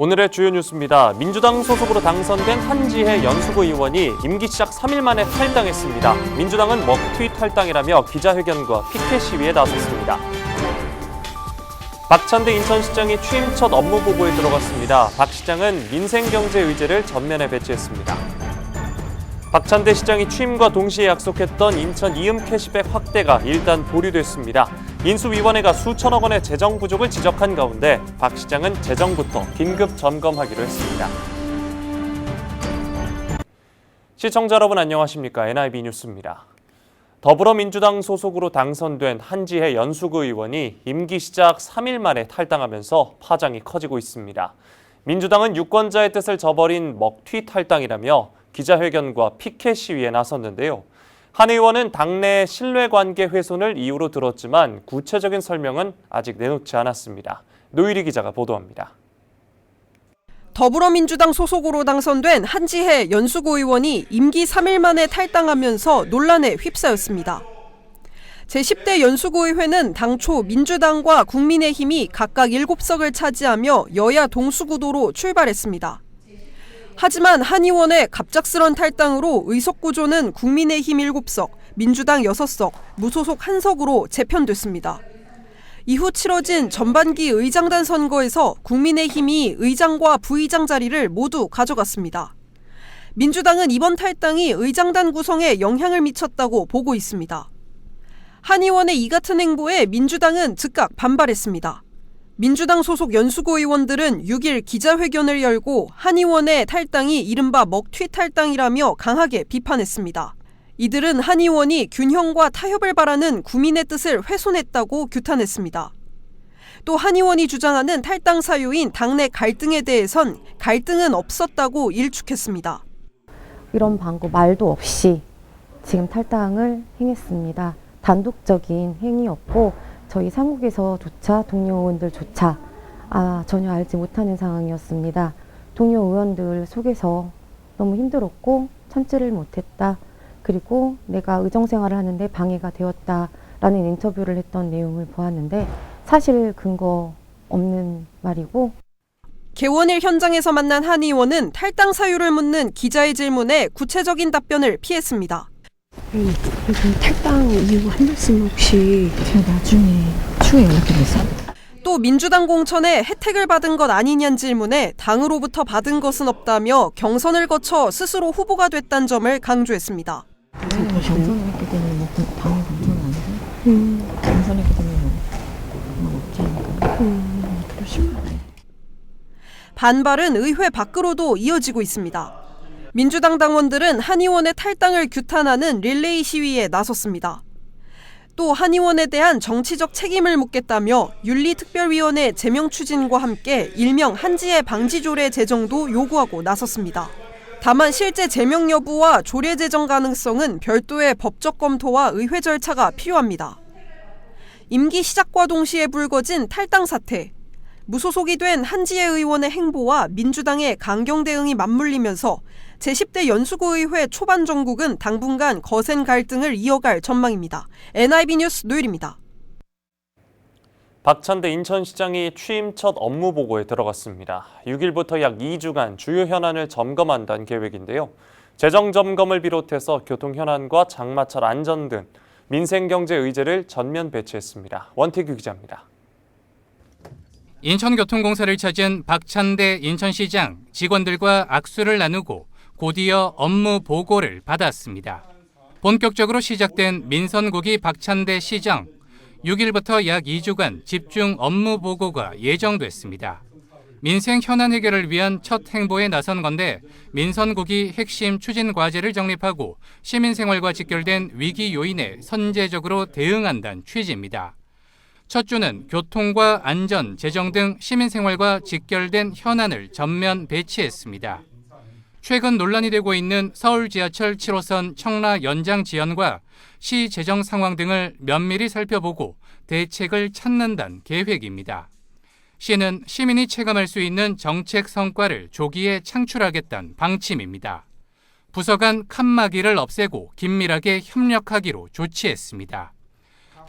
오늘의 주요 뉴스입니다. 민주당 소속으로 당선된 한지혜 연수구 의원이 임기 시작 3일 만에 탈당했습니다. 민주당은 먹튀 탈당이라며 기자회견과 피켓 시위에 나섰습니다. 박찬대 인천시장이 취임 첫 업무 보고에 들어갔습니다. 박 시장은 민생경제 의제를 전면에 배치했습니다. 박찬대 시장이 취임과 동시에 약속했던 인천 이음 캐시백 확대가 일단 보류됐습니다. 인수위원회가 수천억 원의 재정 부족을 지적한 가운데 박 시장은 재정부터 긴급 점검하기로 했습니다. 시청자 여러분 안녕하십니까? NIB 뉴스입니다. 더불어민주당 소속으로 당선된 한지혜 연수구 의원이 임기 시작 3일 만에 탈당하면서 파장이 커지고 있습니다. 민주당은 유권자의 뜻을 저버린 먹튀 탈당이라며 기자회견과 피켓 시위에 나섰는데요. 한 의원은 당내 신뢰관계 훼손을 이유로 들었지만 구체적인 설명은 아직 내놓지 않았습니다. 노유리 기자가 보도합니다. 더불어민주당 소속으로 당선된 한지혜 연수구 의원이 임기 3일 만에 탈당하면서 논란에 휩싸였습니다. 제10대 연수구 의회는 당초 민주당과 국민의힘이 각각 7석을 차지하며 여야 동수구도로 출발했습니다. 하지만 한 의원의 갑작스런 탈당으로 의석 구조는 국민의힘 7석, 민주당 6석, 무소속 1석으로 재편됐습니다. 이후 치러진 전반기 의장단 선거에서 국민의힘이 의장과 부의장 자리를 모두 가져갔습니다. 민주당은 이번 탈당이 의장단 구성에 영향을 미쳤다고 보고 있습니다. 한 의원의 이 같은 행보에 민주당은 즉각 반발했습니다. 민주당 소속 연수구 의원들은 6일 기자회견을 열고 한 의원의 탈당이 이른바 먹튀 탈당이라며 강하게 비판했습니다. 이들은 한 의원이 균형과 타협을 바라는 국민의 뜻을 훼손했다고 규탄했습니다. 또 한 의원이 주장하는 탈당 사유인 당내 갈등에 대해선 갈등은 없었다고 일축했습니다. 이런 방구 말도 없이 지금 탈당을 행했습니다. 단독적인 행위였고 저희 상국에서조차 동료 의원들조차 전혀 알지 못하는 상황이었습니다. 동료 의원들 속에서 너무 힘들었고 참지를 못했다. 그리고 내가 의정생활을 하는데 방해가 되었다라는 인터뷰를 했던 내용을 보았는데 사실 근거 없는 말이고. 개원일 현장에서 만난 한 의원은 탈당 사유를 묻는 기자의 질문에 구체적인 답변을 피했습니다. 탈당 이유 한 말씀 혹시 제가 나중에 추후에 연락드리겠습니다. 또 민주당 공천에 혜택을 받은 것 아니냐는 질문에 당으로부터 받은 것은 없다며 경선을 거쳐 스스로 후보가 됐다는 점을 강조했습니다. 경선을 했기 때문에 뭐 당의 공천은 아니고 경선했기 때문에 뭐 없지 않을까. 그러시면 반발은 의회 밖으로도 이어지고 있습니다. 민주당 당원들은 한 의원의 탈당을 규탄하는 릴레이 시위에 나섰습니다. 또 한 의원에 대한 정치적 책임을 묻겠다며 윤리특별위원회 제명 추진과 함께 일명 한지혜 방지조례 제정도 요구하고 나섰습니다. 다만 실제 제명 여부와 조례 제정 가능성은 별도의 법적 검토와 의회 절차가 필요합니다. 임기 시작과 동시에 불거진 탈당 사태. 무소속이 된 한지혜 의원의 행보와 민주당의 강경 대응이 맞물리면서 제10대 연수구 의회 초반 정국은 당분간 거센 갈등을 이어갈 전망입니다. NIB 뉴스 노율입니다. 박찬대 인천시장이 취임 첫 업무 보고에 들어갔습니다. 6일부터 약 2주간 주요 현안을 점검한다는 계획인데요. 재정 점검을 비롯해서 교통 현안과 장마철 안전 등 민생경제 의제를 전면 배치했습니다. 원태규 기자입니다. 인천교통공사를 찾은 박찬대 인천시장 직원들과 악수를 나누고 곧이어 업무 보고를 받았습니다. 본격적으로 시작된 민선국이 박찬대 시장. 6일부터 약 2주간 집중 업무 보고가 예정됐습니다. 민생 현안 해결을 위한 첫 행보에 나선 건데 민선국이 핵심 추진 과제를 정립하고 시민생활과 직결된 위기 요인에 선제적으로 대응한다는 취지입니다. 첫 주는 교통과 안전, 재정 등 시민생활과 직결된 현안을 전면 배치했습니다. 최근 논란이 되고 있는 서울 지하철 7호선 청라 연장 지연과 시 재정 상황 등을 면밀히 살펴보고 대책을 찾는다는 계획입니다. 시는 시민이 체감할 수 있는 정책 성과를 조기에 창출하겠다는 방침입니다. 부서 간 칸막이를 없애고 긴밀하게 협력하기로 조치했습니다.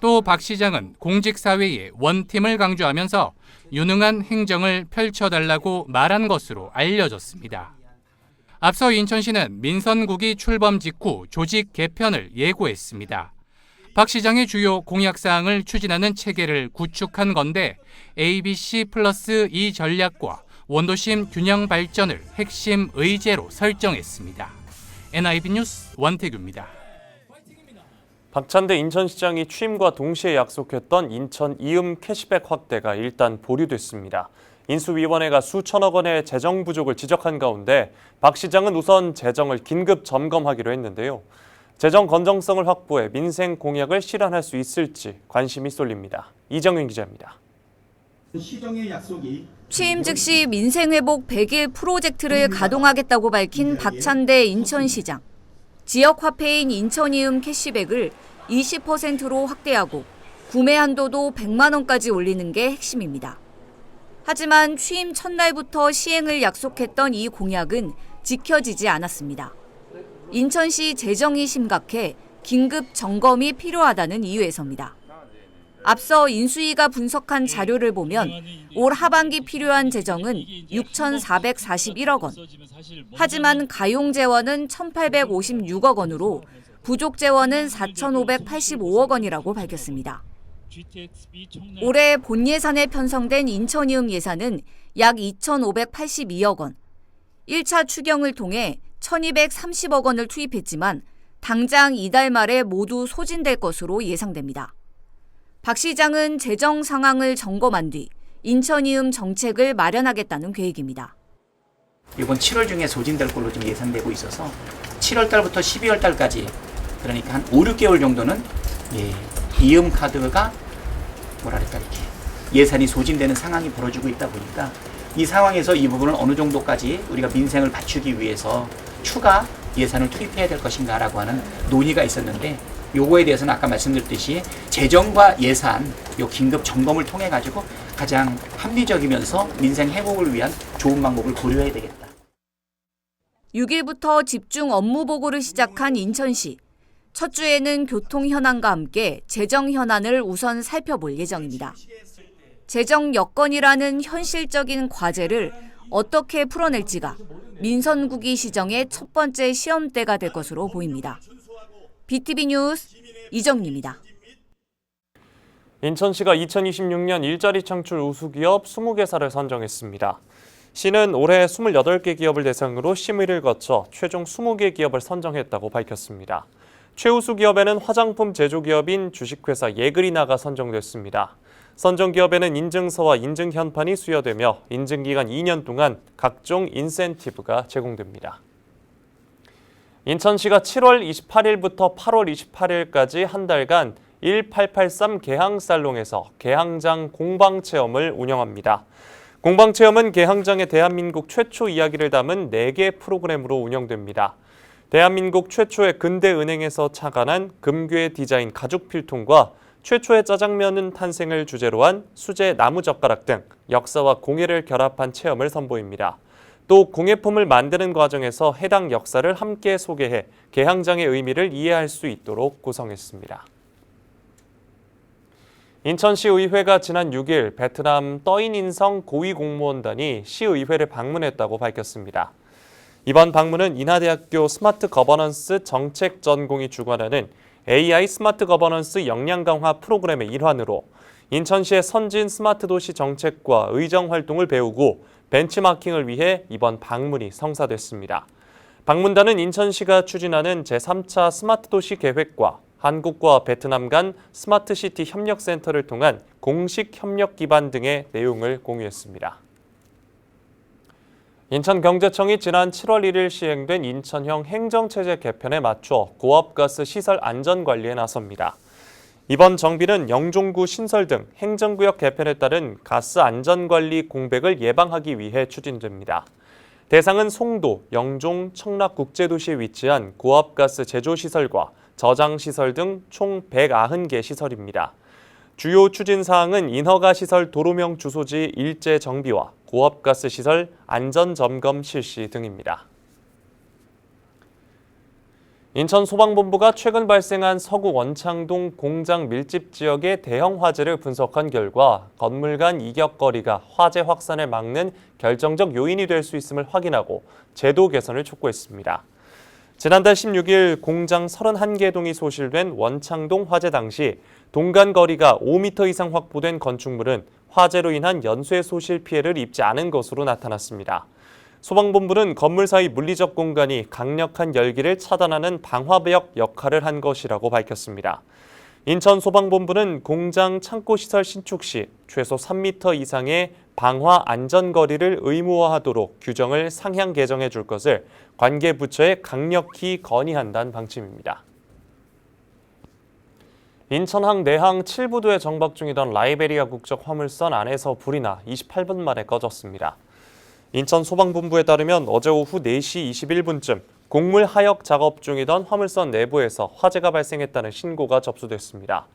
또 박 시장은 공직사회의 원팀을 강조하면서 유능한 행정을 펼쳐달라고 말한 것으로 알려졌습니다. 앞서 인천시는 민선국이 출범 직후 조직 개편을 예고했습니다. 박 시장의 주요 공약사항을 추진하는 체계를 구축한 건데 ABC+E 전략과 원도심 균형 발전을 핵심 의제로 설정했습니다. NIB 뉴스 원태규입니다. 박찬대 인천시장이 취임과 동시에 약속했던 인천 이음 캐시백 확대가 일단 보류됐습니다. 인수위원회가 수천억 원의 재정 부족을 지적한 가운데 박 시장은 우선 재정을 긴급 점검하기로 했는데요. 재정 건정성을 확보해 민생 공약을 실현할 수 있을지 관심이 쏠립니다. 이정윤 기자입니다. 시정의 약속이 취임 즉시 민생회복 100일 프로젝트를 가동하겠다고 밝힌 박찬대 인천시장. 지역 화폐인 인천이음 캐시백을 20%로 확대하고 구매 한도도 100만 원까지 올리는 게 핵심입니다. 하지만 취임 첫날부터 시행을 약속했던 이 공약은 지켜지지 않았습니다. 인천시 재정이 심각해 긴급 점검이 필요하다는 이유에서입니다. 앞서 인수위가 분석한 자료를 보면 올 하반기 필요한 재정은 6,441억 원. 하지만 가용 재원은 1,856억 원으로 부족 재원은 4,585억 원이라고 밝혔습니다. 올해 본 예산에 편성된 인천이음 예산은 약 2,582억 원. 1차 추경을 통해 1,230억 원을 투입했지만 당장 이달 말에 모두 소진될 것으로 예상됩니다. 박 시장은 재정 상황을 점검한 뒤 인천이음 정책을 마련하겠다는 계획입니다. 이번 7월 중에 소진될 걸로 좀 예상되고 있어서 7월 달부터 12월 달까지 그러니까 한 5, 6개월 정도는 이음 카드가 이렇게 예산이 소진되는 상황이 벌어지고 있다 보니까 이 상황에서 이 부분을 어느 정도까지 우리가 민생을 받추기 위해서 추가 예산을 투입해야 될 것인가라고 하는 논의가 있었는데 요거에 대해서는 아까 말씀드렸듯이 재정과 예산 요 긴급 점검을 통해 가지고 가장 합리적이면서 민생 회복을 위한 좋은 방법을 고려해야 되겠다. 6일부터 집중 업무 보고를 시작한 인천시. 첫 주에는 교통 현안과 함께 재정 현안을 우선 살펴볼 예정입니다. 재정 여건이라는 현실적인 과제를 어떻게 풀어낼지가 민선국이 시정의 첫 번째 시험대가 될 것으로 보입니다. BTV 뉴스 이정리입니다. 인천시가 2026년 일자리 창출 우수기업 20개사를 선정했습니다. 시는 올해 28개 기업을 대상으로 심의를 거쳐 최종 20개 기업을 선정했다고 밝혔습니다. 최우수 기업에는 화장품 제조기업인 주식회사 예그리나가 선정됐습니다. 선정 기업에는 인증서와 인증현판이 수여되며 인증기간 2년 동안 각종 인센티브가 제공됩니다. 인천시가 7월 28일부터 8월 28일까지 한 달간 1883 개항살롱에서 개항장 공방체험을 운영합니다. 공방체험은 개항장의 대한민국 최초 이야기를 담은 4개 프로그램으로 운영됩니다. 대한민국 최초의 근대은행에서 착안한 금괴 디자인 가죽 필통과 최초의 짜장면은 탄생을 주제로 한 수제 나무젓가락 등 역사와 공예를 결합한 체험을 선보입니다. 또 공예품을 만드는 과정에서 해당 역사를 함께 소개해 개항장의 의미를 이해할 수 있도록 구성했습니다. 인천시의회가 지난 6일 베트남 떠인인성 고위공무원단이 시의회를 방문했다고 밝혔습니다. 이번 방문은 인하대학교 스마트 거버넌스 정책 전공이 주관하는 AI 스마트 거버넌스 역량 강화 프로그램의 일환으로 인천시의 선진 스마트 도시 정책과 의정 활동을 배우고 벤치마킹을 위해 이번 방문이 성사됐습니다. 방문단은 인천시가 추진하는 제3차 스마트 도시 계획과 한국과 베트남 간 스마트시티 협력센터를 통한 공식 협력 기반 등의 내용을 공유했습니다. 인천경제청이 지난 7월 1일 시행된 인천형 행정체제 개편에 맞춰 고압가스 시설 안전관리에 나섭니다. 이번 정비는 영종구 신설 등 행정구역 개편에 따른 가스 안전관리 공백을 예방하기 위해 추진됩니다. 대상은 송도, 영종, 청락국제도시에 위치한 고압가스 제조시설과 저장시설 등 총 190개 시설입니다. 주요 추진사항은 인허가 시설 도로명 주소지 일제 정비와 고압가스 시설 안전점검 실시 등입니다. 인천소방본부가 최근 발생한 서구 원창동 공장 밀집 지역의 대형 화재를 분석한 결과 건물 간 이격거리가 화재 확산을 막는 결정적 요인이 될 수 있음을 확인하고 제도 개선을 촉구했습니다. 지난달 16일 공장 31개 동이 소실된 원창동 화재 당시 동간 거리가 5m 이상 확보된 건축물은 화재로 인한 연쇄 소실 피해를 입지 않은 것으로 나타났습니다. 소방본부는 건물 사이 물리적 공간이 강력한 열기를 차단하는 방화벽 역할을 한 것이라고 밝혔습니다. 인천소방본부는 공장 창고시설 신축 시 최소 3m 이상의 방화 안전거리를 의무화하도록 규정을 상향 개정해 줄 것을 관계 부처에 강력히 건의한다는 방침입니다. 인천항 내항 7부도에 정박 중이던 라이베리아 국적 화물선 안에서 불이 나 28분 만에 꺼졌습니다. 인천소방본부에 따르면 어제 오후 4시 21분쯤 곡물 하역 작업 중이던 화물선 내부에서 화재가 발생했다는 신고가 접수됐습니다.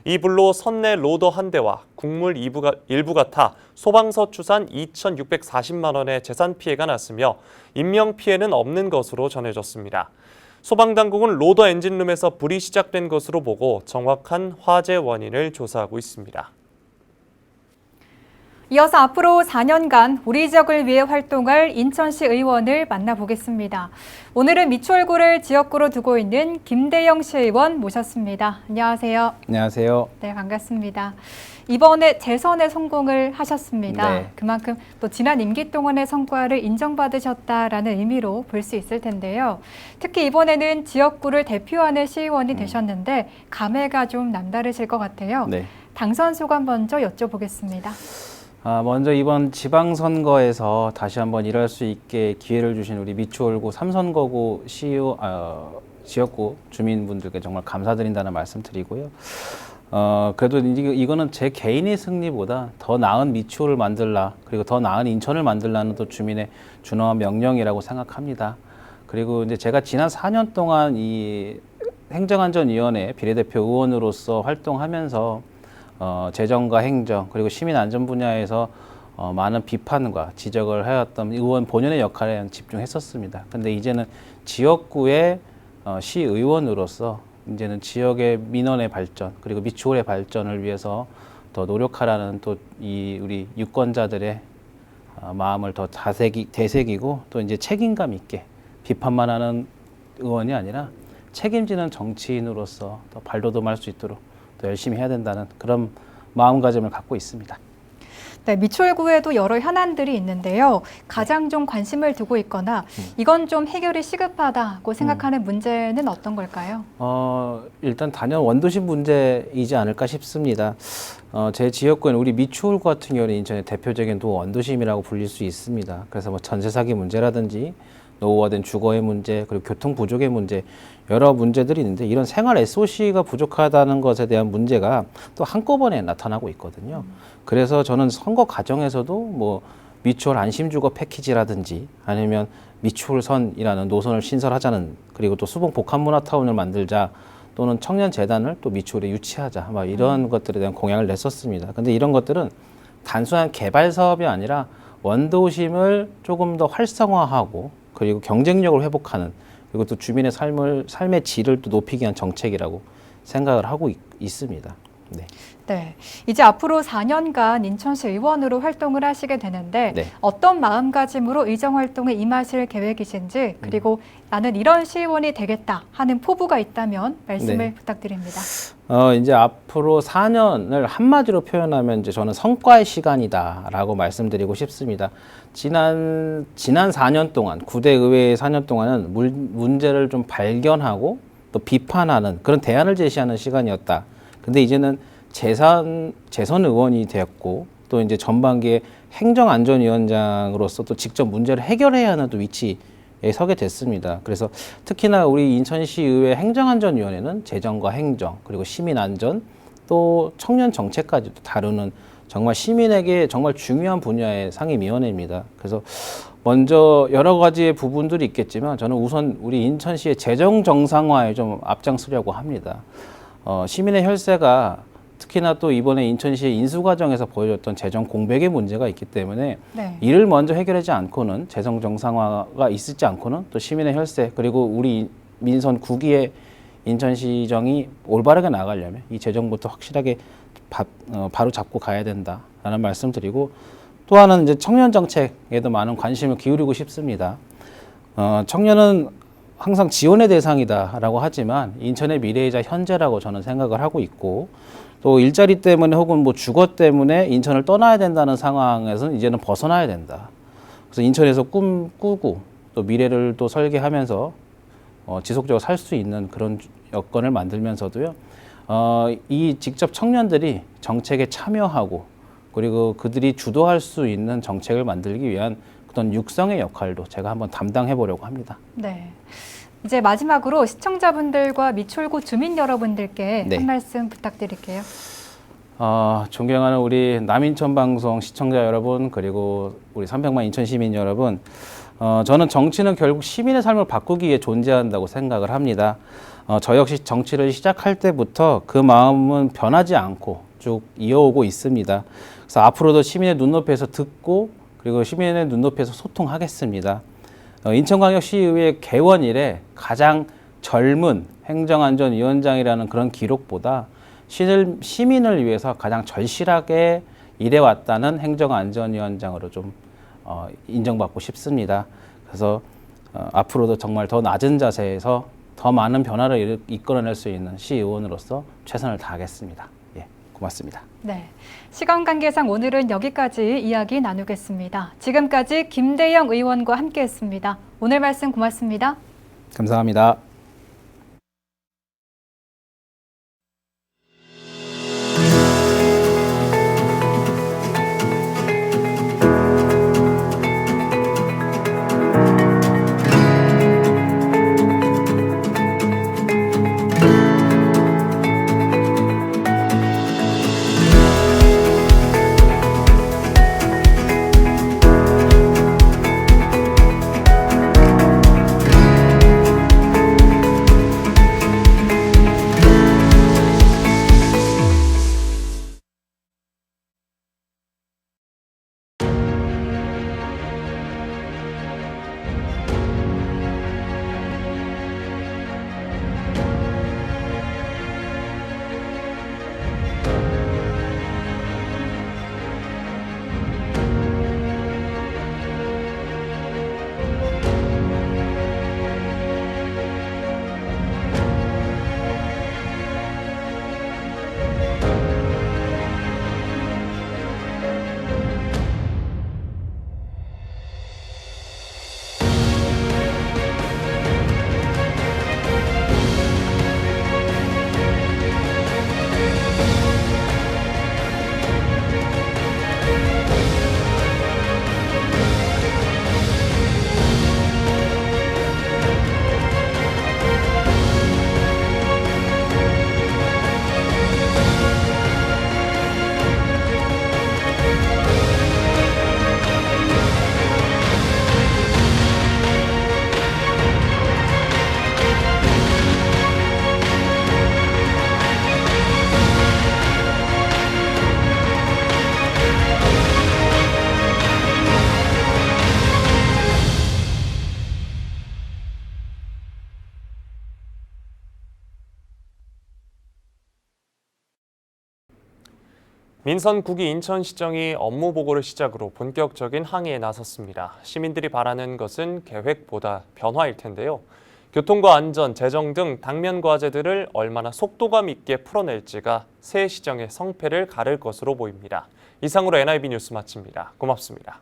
이 불로 선내 로더 한 대와 곡물 일부가 타 소방서 추산 2,640만 원의 재산 피해가 났으며 인명 피해는 없는 것으로 전해졌습니다. 소방당국은 로더 엔진룸에서 불이 시작된 것으로 보고 정확한 화재 원인을 조사하고 있습니다. 이어서 앞으로 4년간 우리 지역을 위해 활동할 인천시 의원을 만나보겠습니다. 오늘은 미추홀구를 지역구로 두고 있는 김대영 시의원 모셨습니다. 안녕하세요. 안녕하세요. 네, 반갑습니다. 이번에 재선에 성공을 하셨습니다. 네. 그만큼 또 지난 임기 동안의 성과를 인정받으셨다라는 의미로 볼 수 있을 텐데요. 특히 이번에는 지역구를 대표하는 시의원이 되셨는데 감회가 좀 남다르실 것 같아요. 네. 당선 소감 먼저 여쭤보겠습니다. 먼저 이번 지방선거에서 다시 한번 일할 수 있게 기회를 주신 우리 미추홀구 3선거구 지역구 주민분들께 정말 감사드린다는 말씀 드리고요. 그래도 이거는 제 개인의 승리보다 더 나은 미추홀을 만들라, 그리고 더 나은 인천을 만들라는 또 주민의 준엄한 명령이라고 생각합니다. 그리고 이제 제가 지난 4년 동안 이 행정안전위원회 비례대표 의원으로서 활동하면서 재정과 행정 그리고 시민 안전 분야에서 많은 비판과 지적을 해왔던 의원 본연의 역할에 집중했었습니다. 근데 이제는 지역구의 시의원으로서 이제는 지역의 민원의 발전 그리고 미추홀의 발전을 위해서 더 노력하라는 또 이 우리 유권자들의 마음을 더 되새기고 또 이제 책임감 있게 비판만 하는 의원이 아니라 책임지는 정치인으로서 더 발돋움할 수 있도록 더 열심히 해야 된다는 그런 마음가짐을 갖고 있습니다. 네, 미추홀구에도 여러 현안들이 있는데요. 가장 좀 관심을 두고 있거나 이건 좀 해결이 시급하다고 생각하는 문제는 어떤 걸까요? 일단 단연 원도심 문제이지 않을까 싶습니다. 제 지역구에는 우리 미추홀구 같은 경우는 인천의 대표적인 도 원도심이라고 불릴 수 있습니다. 그래서 뭐 전세 사기 문제라든지 노후화된 주거의 문제, 그리고 교통 부족의 문제, 여러 문제들이 있는데 이런 생활 SOC가 부족하다는 것에 대한 문제가 또 한꺼번에 나타나고 있거든요. 그래서 저는 선거 과정에서도 뭐 미추홀 안심주거 패키지라든지 아니면 미추홀선이라는 노선을 신설하자는, 그리고 또 수봉 복합문화타운을 만들자, 또는 청년재단을 또 미추홀에 유치하자, 막 이런 것들에 대한 공약을 냈었습니다. 근데 이런 것들은 단순한 개발 사업이 아니라 원도심을 조금 더 활성화하고 그리고 경쟁력을 회복하는, 그리고 또 주민의 삶의 질을 또 높이기 위한 정책이라고 생각을 하고 있습니다. 네. 네, 이제 앞으로 4년간 인천시 의원으로 활동을 하시게 되는데 네. 어떤 마음가짐으로 의정 활동에 임하실 계획이신지, 그리고 나는 이런 시의원이 되겠다 하는 포부가 있다면 말씀을 네. 부탁드립니다. 이제 앞으로 4년을 한마디로 표현하면 이제 저는 성과의 시간이다라고 말씀드리고 싶습니다. 지난 4년 동안, 9대 의회의 4년 동안은 문제를 좀 발견하고 또 비판하는 그런 대안을 제시하는 시간이었다. 근데 이제는 재선 의원이 되었고 또 이제 전반기에 행정안전위원장으로서 또 직접 문제를 해결해야 하는 또 위치에 서게 됐습니다. 그래서 특히나 우리 인천시의회 행정안전위원회는 재정과 행정 그리고 시민안전 또 청년 정책까지도 다루는 정말 시민에게 정말 중요한 분야의 상임위원회입니다. 그래서 먼저 여러 가지의 부분들이 있겠지만 저는 우선 우리 인천시의 재정 정상화에 좀 앞장서려고 합니다. 시민의 혈세가 특히나 또 이번에 인천시의 인수 과정에서 보여줬던 재정 공백의 문제가 있기 때문에 네. 이를 먼저 해결하지 않고는 재정 정상화가 있지 않고는 또 시민의 혈세 그리고 우리 민선 9기의 인천시정이 올바르게 나가려면 이 재정부터 확실하게 바로 잡고 가야 된다라는 말씀드리고, 또 하나는 이제 청년 정책에도 많은 관심을 기울이고 싶습니다. 청년은 항상 지원의 대상이다라고 하지만 인천의 미래이자 현재라고 저는 생각을 하고 있고, 또 일자리 때문에 혹은 뭐 주거 때문에 인천을 떠나야 된다는 상황에서는 이제는 벗어나야 된다. 그래서 인천에서 꿈꾸고 또 미래를 또 설계하면서 지속적으로 살 수 있는 그런 여건을 만들면서도요, 이 직접 청년들이 정책에 참여하고 그리고 그들이 주도할 수 있는 정책을 만들기 위한 어떤 육성의 역할도 제가 한번 담당해 보려고 합니다. 네. 이제 마지막으로 시청자분들과 미추홀구 주민 여러분들께 네. 한 말씀 부탁드릴게요. 존경하는 우리 남인천 방송 시청자 여러분, 그리고 우리 300만 인천 시민 여러분, 저는 정치는 결국 시민의 삶을 바꾸기 위해 존재한다고 생각을 합니다. 저 역시 정치를 시작할 때부터 그 마음은 변하지 않고 쭉 이어오고 있습니다. 그래서 앞으로도 시민의 눈높이에서 듣고 그리고 시민의 눈높이에서 소통하겠습니다. 인천광역시의회 개원 이래 가장 젊은 행정안전위원장이라는 그런 기록보다 시민을 위해서 가장 절실하게 일해왔다는 행정안전위원장으로 좀 인정받고 싶습니다. 그래서 앞으로도 정말 더 낮은 자세에서 더 많은 변화를 이끌어낼 수 있는 시의원으로서 최선을 다하겠습니다. 예, 고맙습니다. 네, 시간 관계상 오늘은 여기까지 이야기 나누겠습니다. 지금까지 김대영 의원과 함께했습니다. 오늘 말씀 고맙습니다. 감사합니다. 민선 9기 인천시정이 업무 보고를 시작으로 본격적인 항의에 나섰습니다. 시민들이 바라는 것은 계획보다 변화일 텐데요. 교통과 안전, 재정 등 당면 과제들을 얼마나 속도감 있게 풀어낼지가 새 시정의 성패를 가를 것으로 보입니다. 이상으로 NIB 뉴스 마칩니다. 고맙습니다.